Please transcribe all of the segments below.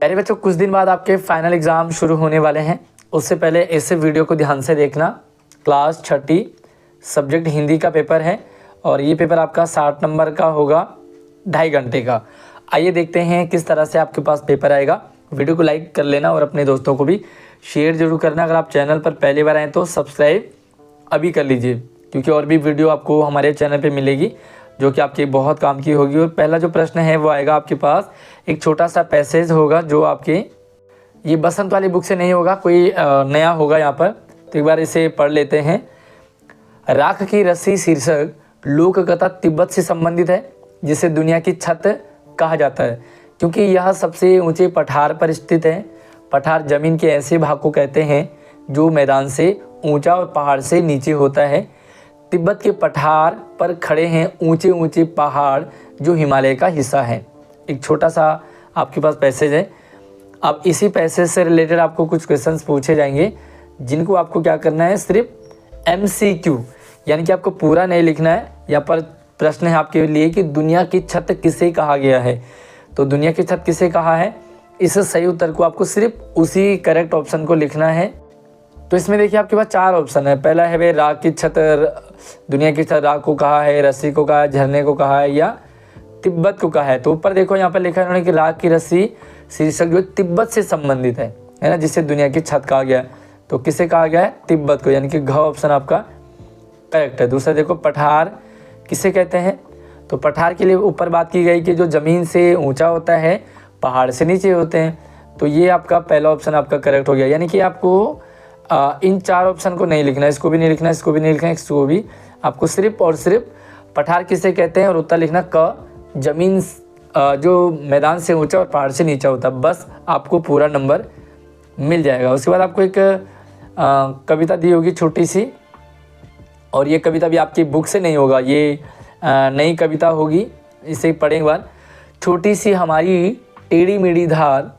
प्यारे बच्चों, कुछ दिन बाद आपके फाइनल एग्ज़ाम शुरू होने वाले हैं। उससे पहले ऐसे वीडियो को ध्यान से देखना। क्लास 6ठी सब्जेक्ट हिंदी का पेपर है और ये पेपर आपका 60 नंबर का होगा, 2.5 घंटे का। आइए देखते हैं किस तरह से आपके पास पेपर आएगा। वीडियो को लाइक कर लेना और अपने दोस्तों को भी शेयर जरूर करना। अगर आप चैनल पर पहली बार आएँ तो सब्सक्राइब अभी कर लीजिए, क्योंकि और भी वीडियो आपको हमारे चैनल पे मिलेगी जो कि आपके बहुत काम की होगी। और पहला जो प्रश्न है वो आएगा आपके पास, एक छोटा सा पैसेज होगा जो आपके ये बसंत वाली बुक से नहीं होगा, कोई नया होगा यहाँ पर। तो एक बार इसे पढ़ लेते हैं। राख की रस्सी शीर्षक लोक कथा तिब्बत से संबंधित है, जिसे दुनिया की छत कहा जाता है क्योंकि यह सबसे ऊंचे पठार पर स्थित है। पठार जमीन के ऐसे भाग को कहते हैं जो मैदान से ऊंचा और पहाड़ से नीचे होता है। तिब्बत के पठार पर खड़े हैं ऊंचे ऊंचे पहाड़ जो हिमालय का हिस्सा है। एक छोटा सा आपके पास पैसेज है। अब इसी पैसेज से रिलेटेड आपको कुछ क्वेश्चंस पूछे जाएंगे, जिनको आपको क्या करना है, सिर्फ MCQ, यानी कि आपको पूरा नहीं लिखना है। यहाँ पर प्रश्न है आपके लिए कि दुनिया की छत किसे कहा गया है। तो दुनिया की छत किसे कहा है, इस सही उत्तर को आपको सिर्फ उसी करेक्ट ऑप्शन को लिखना है। तो इसमें देखिए आपके पास 4 ऑप्शन है। पहला है वे राख की छत, दुनिया की छत राख को कहा है, रस्सी को कहा है, झरने को कहा है या तिब्बत को कहा है। तो ऊपर देखो यहाँ पर लिखा है उन्होंने कि राख की रस्सी शीर्षक जो तिब्बत से संबंधित है ना, जिसे दुनिया की छत कहा गया है। तो किसे कहा गया है, तिब्बत को, यानी कि घ ऑप्शन आपका करेक्ट है। दूसरा देखो पठार किसे कहते हैं। तो पठार के लिए ऊपर बात की गई कि जो ज़मीन से ऊंचा होता है, पहाड़ से नीचे होते हैं। तो ये आपका पहला ऑप्शन आपका करेक्ट हो गया। यानी कि आपको इन 4 ऑप्शन को नहीं लिखना, इसको भी नहीं लिखना, इसको भी नहीं लिखना, इसको भी। आपको सिर्फ और सिर्फ पठार किसे कहते हैं और उत्तर लिखना क, जमीन जो मैदान से ऊंचा और पहाड़ से नीचा होता है। बस आपको पूरा नंबर मिल जाएगा। उसके बाद आपको एक कविता दी होगी छोटी सी, और ये कविता भी आपकी बुक से नहीं होगा, ये नई कविता होगी। इसे पढ़ें एक बार। छोटी सी हमारी टेढ़ी मेढ़ी धार,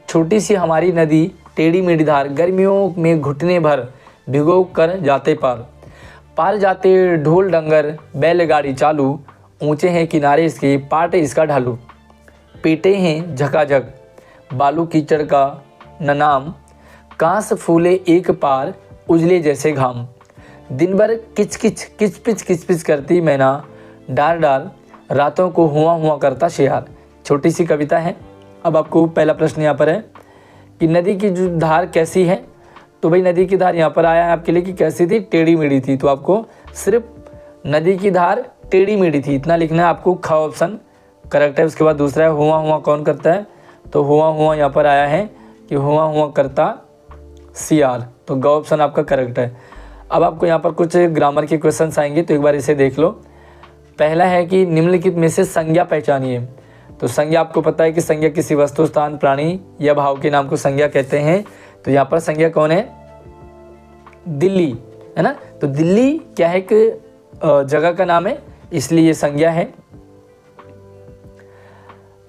छोटी सी हमारी नदी टेढ़ी मेढ़ी धार, गर्मियों में घुटने भर भिगो कर जाते पार। पार जाते ढोल डंगर बैलगाड़ी चालू, ऊंचे हैं किनारे इसके पाट इसका ढालू। पेटे हैं झकाझक बालू कीचड़ का न नाम, कांस फूले एक पार उजले जैसे घाम। दिन भर किच किच किच पिच करती मैना, डार डार रातों को हुआ करता शेहार। छोटी सी कविता है। अब आपको पहला प्रश्न यहाँ पर है कि नदी की जो धार कैसी है। तो भाई नदी की धार यहाँ पर आया है आपके लिए कि कैसी थी, टेढ़ी मेढ़ी थी। तो आपको सिर्फ नदी की धार टेढ़ी मेढ़ी थी इतना लिखना है। आपको ख ऑप्शन करेक्ट है। उसके बाद दूसरा है हुआ कौन करता है। तो हुआ यहाँ पर आया है कि हुआ करता सियार। तो ग ऑप्शन आपका करेक्ट है। अब आपको यहाँ पर कुछ ग्रामर के क्वेश्चंस आएंगे, तो एक बार इसे देख लो। पहला है कि निम्नलिखित में से संज्ञा पहचानिए। तो संज्ञा आपको पता है कि संज्ञा किसी वस्तु, स्थान, प्राणी या भाव के नाम को संज्ञा कहते हैं। तो यहाँ पर संज्ञा कौन है, दिल्ली है ना। तो दिल्ली क्या है, एक जगह का नाम है, इसलिए ये संज्ञा है।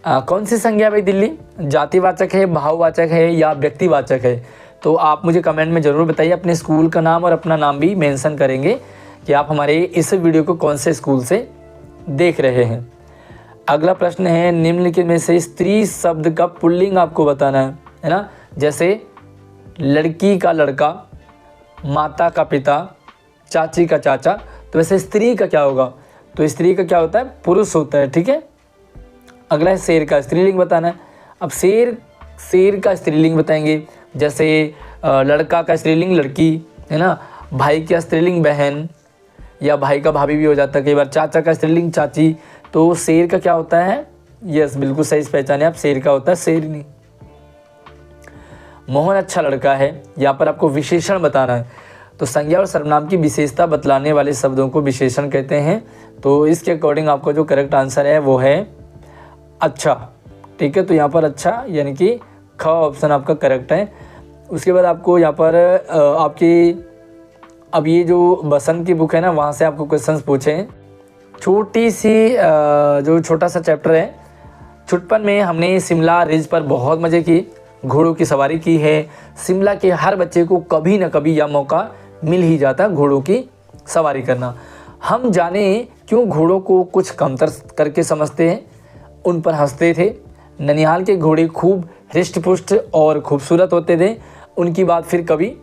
कौन सी संज्ञा भाई दिल्ली, जातिवाचक है, भाववाचक है या व्यक्तिवाचक है। तो आप मुझे कमेंट में ज़रूर बताइए। अपने स्कूल का नाम और अपना नाम भी मेंशन करेंगे कि आप हमारे इस वीडियो को कौन से स्कूल से देख रहे हैं। अगला प्रश्न है निम्नलिखित में से स्त्री शब्द का पुल्लिंग आपको बताना है ना। जैसे लड़की का लड़का, माता का पिता, चाची का चाचा। तो वैसे स्त्री का क्या होगा, तो स्त्री का क्या होता है, पुरुष होता है, ठीक है। अगला है शेर का स्त्रीलिंग बताना है। अब शेर का स्त्रीलिंग बताएंगे। जैसे लड़का का स्त्रीलिंग लड़की है ना, भाई का स्त्रीलिंग बहन या भाई का भाभी भी हो जाता है कई बार, चाचा का स्त्रीलिंग चाची। तो शेर का क्या होता है, यस बिल्कुल सही पहचाने आप, शेर का होता है शेरनी। मोहन अच्छा लड़का है, यहाँ पर आपको विशेषण बताना है। तो संज्ञा और सर्वनाम की विशेषता बतलाने वाले शब्दों को विशेषण कहते हैं। तो इसके अकॉर्डिंग आपको जो करेक्ट आंसर है वो है अच्छा, ठीक है। तो यहाँ पर अच्छा यानी कि ख ऑप्शन आपका करेक्ट है। उसके बाद आपको यहाँ पर आपकी अब ये जो बसंत की बुक है ना, वहाँ से आपको क्वेश्चंस पूछे हैं। छोटी सी जो छोटा सा चैप्टर है, छुटपन में हमने शिमला रिज पर बहुत मज़े की, घोड़ों की सवारी की है। शिमला के हर बच्चे को कभी ना कभी यह मौका मिल ही जाता घोड़ों की सवारी करना। हम जाने क्यों घोड़ों को कुछ कमतर करके समझते हैं, उन पर हंसते थे, ननिहाल के घोड़े खूब हृष्ट पुष्ट और खूबसूरत होते थे। उनकी बात फिर कभी।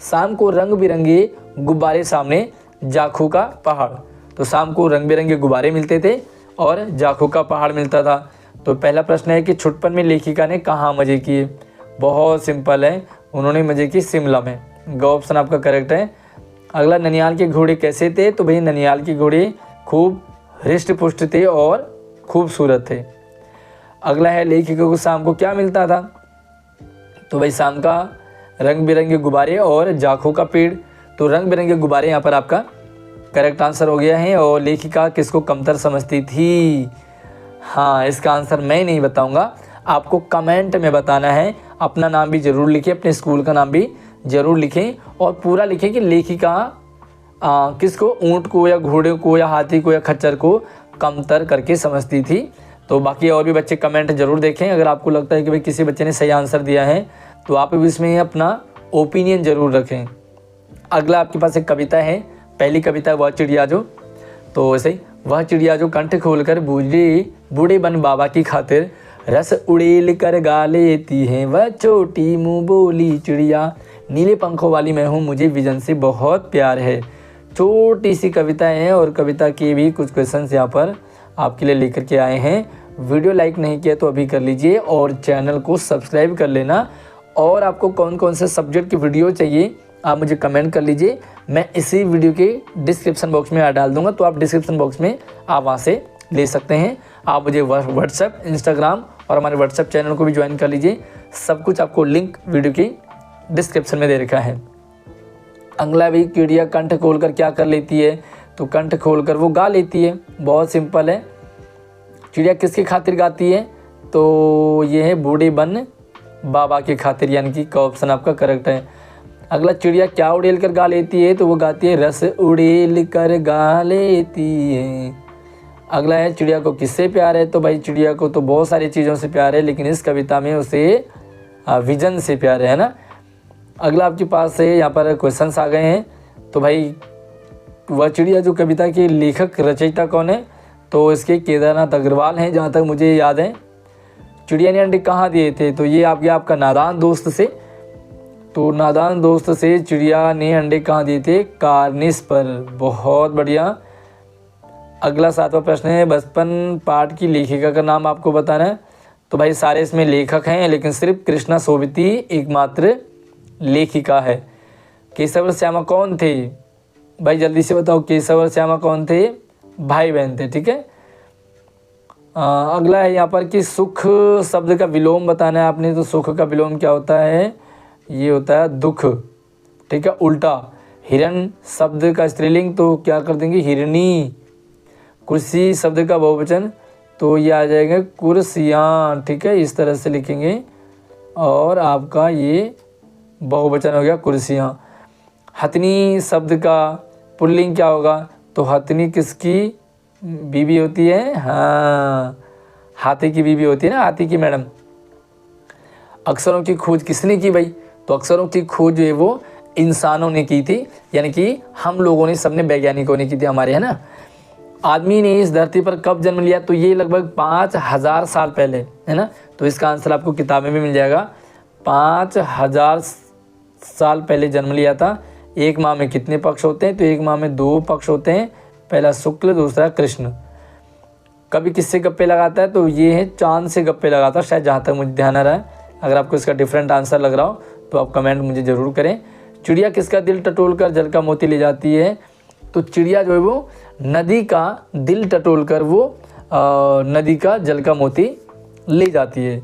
शाम को रंग बिरंगे गुब्बारे सामने जाखू का पहाड़। तो शाम को रंग बिरंगे गुब्बारे मिलते थे और जाखू का पहाड़ मिलता था। तो पहला प्रश्न है कि छुटपन में लेखिका ने कहाँ मज़े किए। बहुत सिंपल है, उन्होंने मज़े किए शिमला में। ग ऑप्शन आपका करेक्ट है। अगला, ननिहाल के घोड़े कैसे थे। तो भाई ननिहाल के घोड़े खूब हृष्ट पुष्ट थे और खूबसूरत थे। अगला है, लेखिका को शाम को क्या मिलता था। तो भाई शाम का रंग बिरंगे गुब्बारे और जाखू का पेड़। तो रंग बिरंगे गुब्बारे यहाँ पर आपका करेक्ट आंसर हो गया है। और लेखिका किसको कमतर समझती थी। हाँ, इसका आंसर मैं नहीं बताऊंगा, आपको कमेंट में बताना है। अपना नाम भी ज़रूर लिखें, अपने स्कूल का नाम भी ज़रूर लिखें और पूरा लिखें कि लेखिका किसको, ऊँट को या घोड़े को या हाथी को या खच्चर को कमतर करके समझती थी। तो बाकी और भी बच्चे कमेंट ज़रूर देखें। अगर आपको लगता है कि भाई किसी बच्चे ने सही आंसर दिया है तो आप भी इसमें अपना ओपिनियन ज़रूर रखें। अगला आपके पास एक कविता है। पहली कविता है वह चिड़िया जो। तो ऐसे ही, वह चिड़िया जो कंठ खोलकर बूढ़े बन बाबा की खातिर रस उड़ेल कर गा लेती है, वह छोटी मुँह बोली चिड़िया, नीले पंखों वाली मैं हूँ, मुझे विजन से बहुत प्यार है। छोटी सी कविताएं हैं और कविता के भी कुछ क्वेश्चंस यहाँ पर आपके लिए लेकर के आए हैं। वीडियो लाइक नहीं किया तो अभी कर लीजिए और चैनल को सब्सक्राइब कर लेना। और आपको कौन कौन से सब्जेक्ट की वीडियो चाहिए आप मुझे कमेंट कर लीजिए, मैं इसी वीडियो के डिस्क्रिप्शन बॉक्स में डाल दूंगा। तो आप डिस्क्रिप्शन बॉक्स में आप वहाँ से ले सकते हैं। आप मुझे व्हाट्सएप, इंस्टाग्राम और हमारे व्हाट्सएप चैनल को भी ज्वाइन कर लीजिए। सब कुछ आपको लिंक वीडियो की डिस्क्रिप्शन में दे रखा है। अगला भी, चिड़िया कंठ खोलकर क्या कर लेती है। तो कंठ खोलकर वो गा लेती है। बहुत सिंपल है। चिड़िया किसकी खातिर गाती है। तो ये है बूढ़े बन बाबा की खातिर, यानी कि का ऑप्शन आपका करेक्ट है। अगला, चिड़िया क्या उड़ेल कर गा लेती है। तो वो गाती है रस उड़ेल कर गा लेती है। अगला है, चिड़िया को किससे प्यार है। तो भाई चिड़िया को तो बहुत सारी चीज़ों से प्यार है, लेकिन इस कविता में उसे विजन से प्यार है ना। अगला आपके पास है, यहाँ पर क्वेश्चंस आ गए हैं। तो भाई वह चिड़िया जो कविता के लेखक रचयिता कौन है। तो इसके केदारनाथ अग्रवाल हैं, जहाँ तक मुझे याद है। चिड़िया ने अंडे कहाँ दिए थे। तो ये आ गया आपका नादान दोस्त से। तो नादान दोस्त से चिड़िया ने अंडे कहाँ दिए थे, कार्निस पर। बहुत बढ़िया। अगला 7वां प्रश्न है, बचपन पाठ की लेखिका का नाम आपको बताना है। तो भाई सारे इसमें लेखक हैं, लेकिन सिर्फ कृष्णा सोबती एकमात्र लेखिका है। केशव और श्यामा कौन थे। भाई जल्दी से बताओ, केशव और श्यामा कौन थे, भाई बहन थे। ठीक है। अगला है यहाँ पर कि सुख शब्द का विलोम बताना है आपने। तो सुख का विलोम क्या होता है, ये होता है दुख। ठीक है। उल्टा, हिरण शब्द का स्त्रीलिंग तो क्या कर देंगे, हिरणी। कुर्सी शब्द का बहुवचन तो ये आ जाएगा कुर्सियाँ। ठीक है, इस तरह से लिखेंगे और आपका ये बहुवचन हो गया कुर्सियाँ। हथनी शब्द का पुल्लिंग क्या होगा। तो हथनी किसकी बीवी होती है। हाँ, हाथी की बीवी होती है ना, हाथी की मैडम। अक्षरों की खोज किसने की भाई। तो अक्षरों की खोज जो है वो इंसानों ने की थी, यानी कि हम लोगों ने, सबने, वैज्ञानिकों ने की थी हमारे, है ना। आदमी ने इस धरती पर कब जन्म लिया। तो ये लगभग 5000 साल पहले, है ना। तो इसका आंसर आपको किताबें में मिल जाएगा। 5000 साल पहले जन्म लिया था। एक माह में कितने पक्ष होते हैं। तो एक माह में 2 पक्ष होते हैं, पहला शुक्ल, दूसरा कृष्ण। कभी किससे गप्पे लगाता है। तो ये है चांद से गप्पे लगाता है, शायद, जहाँ तक मुझे ध्यान आ रहा है। अगर आपको इसका डिफरेंट आंसर लग रहा हो तो आप कमेंट मुझे ज़रूर करें। चिड़िया किसका दिल टटोल कर जल का मोती ले जाती है। तो चिड़िया जो है वो नदी का दिल टटोल कर वो नदी का जल का मोती ले जाती है।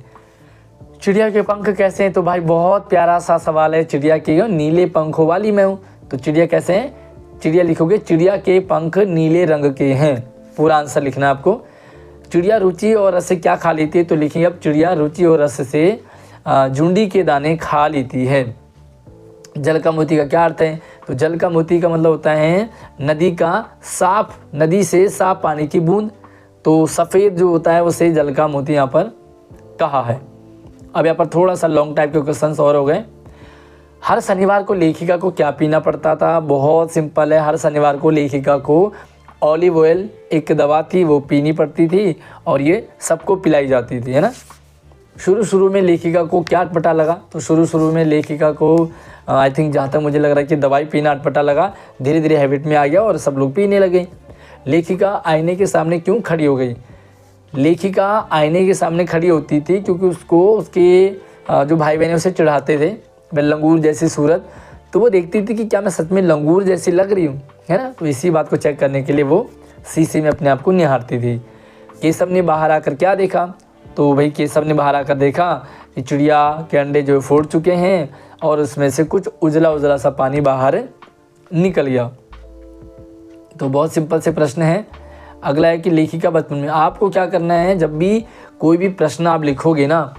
चिड़िया के पंख कैसे हैं। तो भाई बहुत प्यारा सा सवाल है। चिड़िया के नीले पंखों वाली मैं हूँ। तो चिड़िया कैसे हैं। चिड़िया लिखोगे, चिड़िया के पंख नीले रंग के हैं। पूरा आंसर लिखना है आपको। चिड़िया रुचि और रस से क्या खा लेती है। तो लिखेंगे अब, चिड़िया रुचि और रस से झुंडी के दाने खा लेती है। जल का मोती का क्या अर्थ है। तो जल का मोती का मतलब होता है नदी का साफ, नदी से साफ पानी की बूंद। तो सफ़ेद जो होता है उसे जल का मोती यहाँ पर कहा है। अब यहाँ पर थोड़ा सा लॉन्ग टाइप के क्वेश्चंस और हो गए। हर शनिवार को लेखिका को क्या पीना पड़ता था। बहुत सिंपल है। हर शनिवार को लेखिका को ऑलिव ऑयल, एक दवा थी, वो पीनी पड़ती थी और ये सबको पिलाई जाती थी, है ना। शुरू शुरू में लेखिका को क्या अटपटा लगा, तो शुरू में लेखिका को आई थिंक जहाँ तक मुझे लग रहा है कि दवाई पीना अटपटा लगा, धीरे धीरे हैबिट में आ गया और सब लोग पीने लगे। लेखिका आईने के सामने क्यों खड़ी हो गई? लेखिका आईने के सामने खड़ी होती थी क्योंकि उसको उसके जो भाई बहन उसे चढ़ाते थे वह लंगूर जैसी सूरत, तो वो देखती थी कि क्या मैं सच में लंगूर जैसी लग रही हूँ, है ना। तो इसी बात को चेक करने के लिए वो शीशे में अपने आप को निहारती थी। केशव ने बाहर आकर क्या देखा? तो भाई केशव ने बाहर आकर देखा कि चिड़िया के अंडे जो फूट चुके हैं और उसमें से कुछ उजला उजला सा पानी बाहर निकल गया। तो बहुत सिंपल से प्रश्न है। अगला है कि लेखिका बचपन में, आपको क्या करना है, जब भी कोई भी प्रश्न आप लिखोगे ना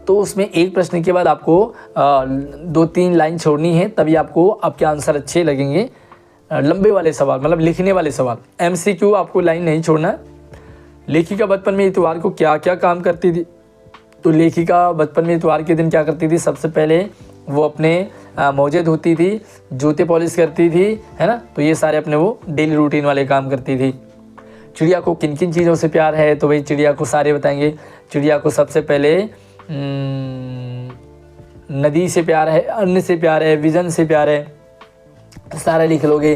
तो उसमें एक प्रश्न के बाद आपको 2-3 लाइन छोड़नी है, तभी आपको आपके आंसर अच्छे लगेंगे। लंबे वाले सवाल मतलब लिखने वाले सवाल, MCQ आपको लाइन नहीं छोड़ना है। लेखिका बचपन में इतवार को क्या क्या काम करती थी? तो लेखिका बचपन में इतवार के दिन क्या करती थी? सबसे पहले वो अपने मोजे धोती थी, जूते पॉलिश करती थी, है ना। तो ये सारे अपने वो डेली रूटीन वाले काम करती थी। चिड़िया को किन किन चीज़ों से प्यार है? तो भाई चिड़िया को सारे बताएंगे। चिड़िया को सबसे पहले नदी से प्यार है, अन्न से प्यार है, विजन से प्यार है, सारा लिख लोगे।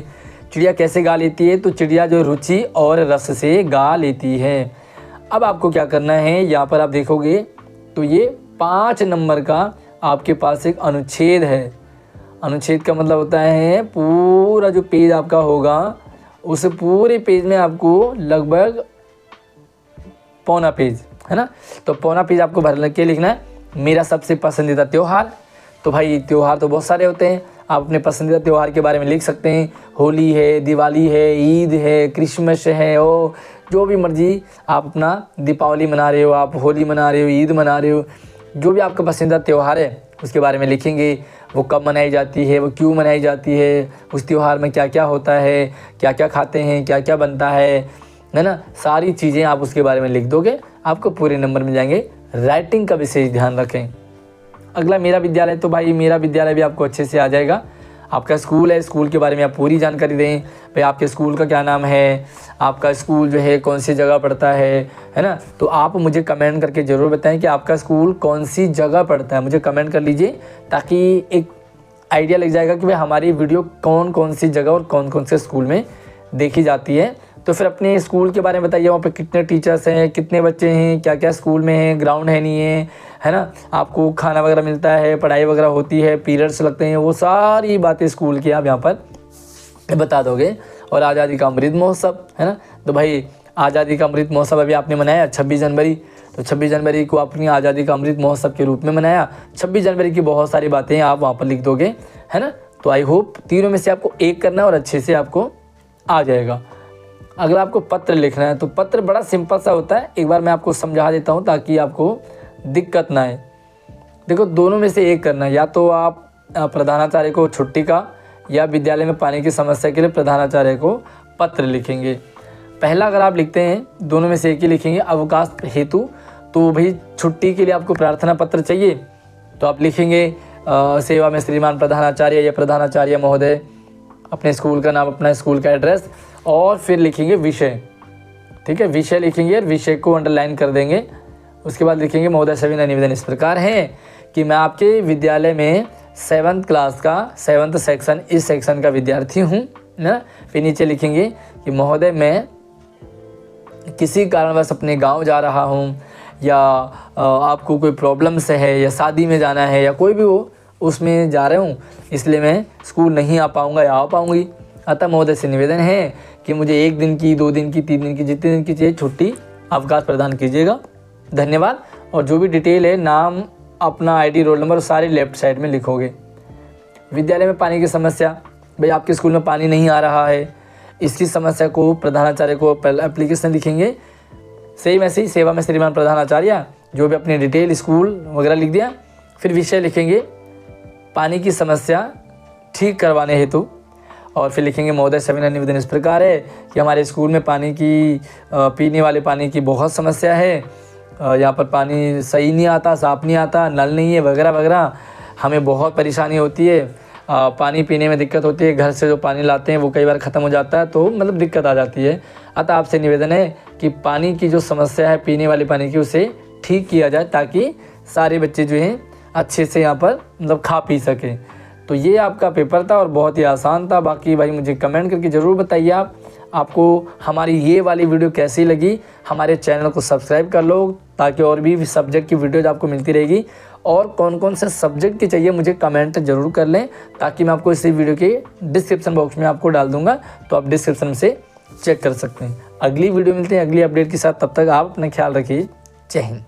चिड़िया कैसे गा लेती है? तो चिड़िया जो रुचि और रस से गा लेती है। अब आपको क्या करना है, यहाँ पर आप देखोगे तो ये 5 नंबर का आपके पास एक अनुच्छेद है। अनुच्छेद का मतलब होता है पूरा जो पेज आपका होगा उस पूरे पेज में आपको लगभग पौना पेज, है ना। तो पौना पेज आपको भर के लिखना है मेरा सबसे पसंदीदा त्यौहार। तो भाई त्यौहार तो बहुत सारे होते हैं, आप अपने पसंदीदा त्यौहार के बारे में लिख सकते हैं। होली है, दिवाली है, ईद है, क्रिसमस है, ओ जो भी मर्जी आप अपना दीपावली मना रहे हो, आप होली मना रहे हो, ईद मना रहे हो, जो भी आपका पसंदीदा त्यौहार है उसके बारे में लिखेंगे। वो कब मनाई जाती है, वो क्यों मनाई जाती है, उस त्यौहार में क्या क्या होता है, क्या क्या खाते हैं, क्या क्या बनता है ना। सारी चीज़ें आप उसके बारे में लिख दोगे, आपको पूरे नंबर मिल जाएंगे। राइटिंग का विशेष ध्यान रखें। अगला मेरा विद्यालय, तो भाई मेरा विद्यालय भी आपको अच्छे से आ जाएगा। आपका स्कूल है, स्कूल के बारे में आप पूरी जानकारी दें। भाई आपके स्कूल का क्या नाम है, आपका स्कूल जो है कौन सी जगह पड़ता है ना। तो आप मुझे कमेंट करके ज़रूर बताएं कि आपका स्कूल कौन सी जगह पड़ता है, मुझे कमेंट कर लीजिए ताकि एक आइडिया लग जाएगा कि भाई हमारी वीडियो कौन कौन सी जगह और कौन कौन से स्कूल में देखी जाती है। तो फिर अपने स्कूल के बारे में बताइए, वहाँ पे कितने टीचर्स हैं, कितने बच्चे हैं, क्या क्या स्कूल में हैं, ग्राउंड है नहीं है ना, आपको खाना वगैरह मिलता है, पढ़ाई वगैरह होती है, पीरियड्स लगते हैं, वो सारी बातें स्कूल की आप यहाँ पर बता दोगे। और आज़ादी का अमृत महोत्सव, है ना। तो भाई आज़ादी का अमृत महोत्सव अभी आपने मनाया 26 जनवरी, तो 26 जनवरी को अपनी आज़ादी का अमृत महोत्सव के रूप में मनाया। 26 जनवरी की बहुत सारी बातें आप वहाँ पर लिख दोगे, है ना। तो आई होप तीनों में से आपको एक करना है और अच्छे से आपको आ जाएगा। अगर आपको पत्र लिखना है तो पत्र बड़ा सिंपल सा होता है, एक बार मैं आपको समझा देता हूँ ताकि आपको दिक्कत ना आए। देखो दोनों में से एक करना है, या तो आप प्रधानाचार्य को छुट्टी का या विद्यालय में पानी की समस्या के लिए प्रधानाचार्य को पत्र लिखेंगे। पहला अगर आप लिखते हैं, दोनों में से एक ही लिखेंगे अवकाश हेतु, तो भाई छुट्टी के लिए आपको प्रार्थना पत्र चाहिए तो आप लिखेंगे सेवा में श्रीमान प्रधानाचार्य या प्रधानाचार्य महोदय, अपने स्कूल का नाम, अपना स्कूल का एड्रेस, और फिर लिखेंगे विषय। ठीक है, विषय लिखेंगे और विषय को अंडरलाइन कर देंगे। उसके बाद लिखेंगे महोदय सविनय निवेदन इस प्रकार है कि मैं आपके विद्यालय में 7th क्लास का 7th सेक्शन इस सेक्शन का विद्यार्थी हूँ ना। फिर नीचे लिखेंगे कि महोदय मैं किसी कारणवश अपने गांव जा रहा हूँ, या आपको कोई प्रॉब्लम से है, या शादी में जाना है, या कोई भी हो उसमें जा रहा हूँ, इसलिए मैं स्कूल नहीं आ पाऊँगा या आ पाऊँगी। अतः महोदय से निवेदन है कि मुझे 1 दिन की, 2 दिन की, 3 दिन की, जितने दिन की चाहिए छुट्टी अवकाश प्रदान कीजिएगा। धन्यवाद। और जो भी डिटेल है, नाम, अपना ID, रोल नंबर सारे लेफ्ट साइड में लिखोगे। विद्यालय में पानी की समस्या, भाई आपके स्कूल में पानी नहीं आ रहा है, इसकी समस्या को प्रधानाचार्य को एप्लीकेशन लिखेंगे। सेम ऐसे ही सेवा में श्रीमान प्रधानाचार्य, जो भी अपनी डिटेल स्कूल वगैरह लिख दिया। फिर विषय लिखेंगे पानी की समस्या ठीक करवाने हेतु, और फिर लिखेंगे महोदय सविनय निवेदन इस प्रकार है कि हमारे स्कूल में पानी की, पीने वाले पानी की बहुत समस्या है। यहाँ पर पानी सही नहीं आता, साफ़ नहीं आता, नल नहीं है, वगैरह वगैरह, हमें बहुत परेशानी होती है, पानी पीने में दिक्कत होती है, घर से जो पानी लाते हैं वो कई बार ख़त्म हो जाता है, तो मतलब दिक्कत आ जाती है। अतः आपसे निवेदन है कि पानी की जो समस्या है पीने वाले पानी की, उसे ठीक किया जाए ताकि सारे बच्चे जो हैं अच्छे से यहाँ पर मतलब खा पी सकें। तो ये आपका पेपर था और बहुत ही आसान था। बाकी भाई मुझे कमेंट करके ज़रूर बताइए आपको हमारी ये वाली वीडियो कैसी लगी। हमारे चैनल को सब्सक्राइब कर लो ताकि और भी सब्जेक्ट की वीडियोज आपको मिलती रहेगी। और कौन कौन से सब्जेक्ट की चाहिए मुझे कमेंट ज़रूर कर लें, ताकि मैं आपको इसी वीडियो के डिस्क्रिप्शन बॉक्स में आपको डाल दूँगा, तो आप डिस्क्रिप्शन से चेक कर सकते हैं। अगली वीडियो मिलते हैं अगली अपडेट के साथ, तब तक आप अपना ख्याल रखिए। जय हिंद।